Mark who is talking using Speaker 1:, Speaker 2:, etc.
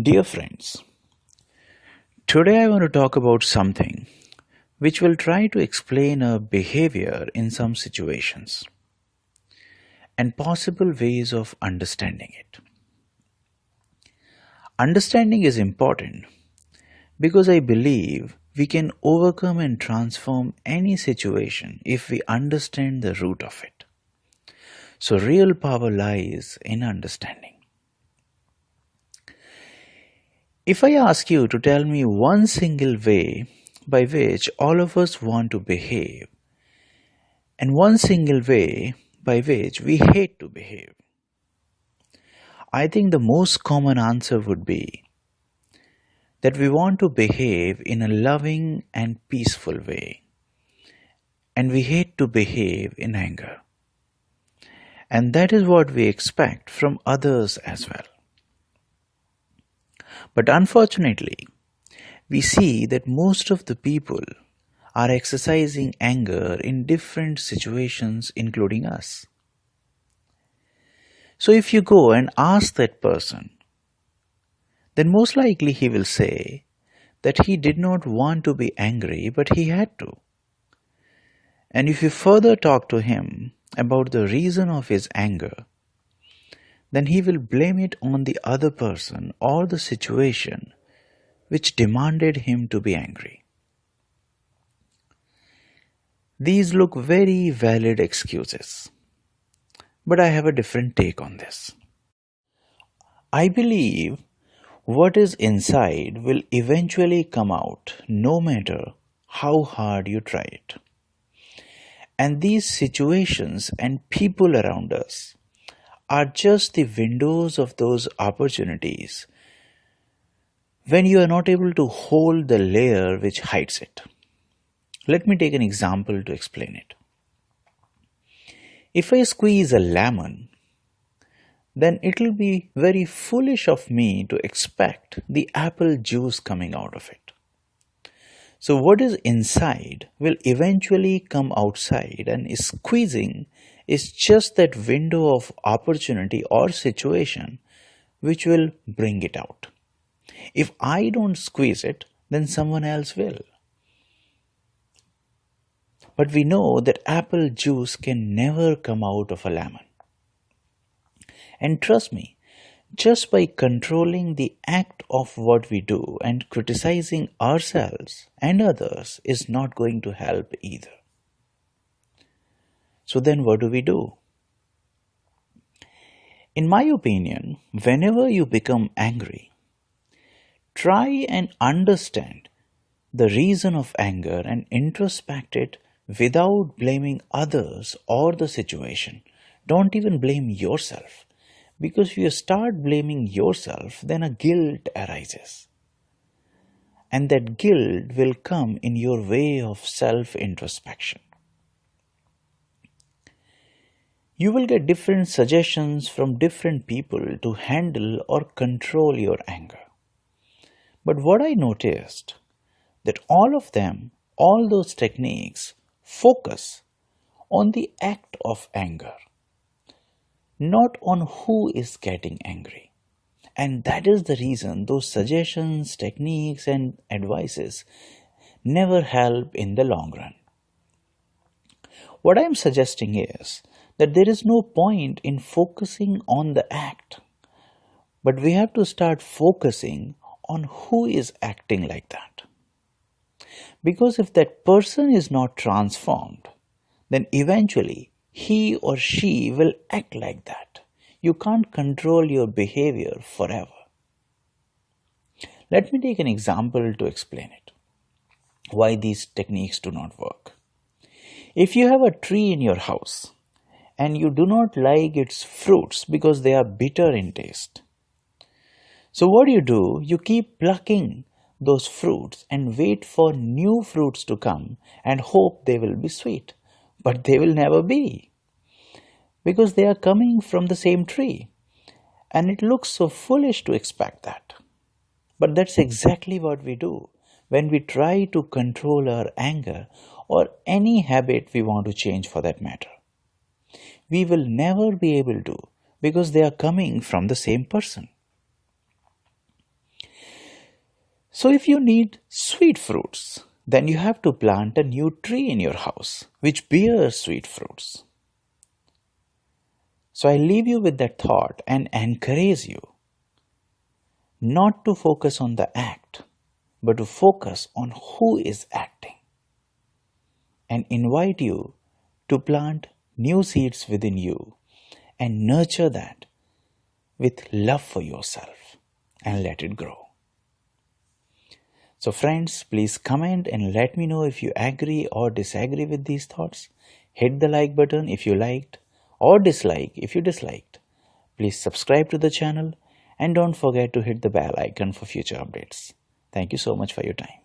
Speaker 1: Dear friends, today I want to talk about something which will try to explain a behavior in some situations and possible ways of understanding it. Understanding is important because I believe we can overcome and transform any situation if we understand the root of it. So, real power lies in understanding. If I ask you to tell me one single way by which all of us want to behave, and one single way by which we hate to behave, I think the most common answer would be that we want to behave in a loving and peaceful way, and we hate to behave in anger. And that is what we expect from others as well. But unfortunately, we see that most of the people are exercising anger in different situations, including us. So if you go and ask that person, then most likely he will say that he did not want to be angry, but he had to. And if you further talk to him about the reason of his anger, then he will blame it on the other person or the situation which demanded him to be angry. These look very valid excuses, but I have a different take on this. I believe what is inside will eventually come out no matter how hard you try it. And these situations and people around us are just the windows of those opportunities when you are not able to hold the layer which hides it. Let me take an example to explain it. If I squeeze a lemon, then it will be very foolish of me to expect the apple juice coming out of it. So what is inside will eventually come outside, and squeezing is just that window of opportunity or situation which will bring it out. If I don't squeeze it, then someone else will. But we know that apple juice can never come out of a lemon. And trust me, just by controlling the act of what we do and criticizing ourselves and others is not going to help either. So then what do we do? In my opinion, whenever you become angry, try and understand the reason of anger and introspect it without blaming others or the situation. Don't even blame yourself. Because if you start blaming yourself, then a guilt arises. And that guilt will come in your way of self-introspection. You will get different suggestions from different people to handle or control your anger. But what I noticed, that all of them, all those techniques, focus on the act of anger, not on who is getting angry. And that is the reason those suggestions, techniques, and advices never help in the long run. What I am suggesting is that there is no point in focusing on the act, but we have to start focusing on who is acting like that. Because if that person is not transformed, then eventually he or she will act like that. You can't control your behavior forever. Let me take an example to explain it. Why these techniques do not work. If you have a tree in your house and you do not like its fruits because they are bitter in taste, so what do? You keep plucking those fruits and wait for new fruits to come and hope they will be sweet. But they will never be, because they are coming from the same tree, and it looks so foolish to expect that. But that's exactly what we do when we try to control our anger or any habit we want to change for that matter. We will never be able to, because they are coming from the same person. So if you need sweet fruits, then you have to plant a new tree in your house which bears sweet fruits. So I leave you with that thought and encourage you not to focus on the act, but to focus on who is acting, and invite you to plant new seeds within you and nurture that with love for yourself and let it grow. So friends, please comment and let me know if you agree or disagree with these thoughts. Hit the like button if you liked, or dislike if you disliked. Please subscribe to the channel and don't forget to hit the bell icon for future updates. Thank you so much for your time.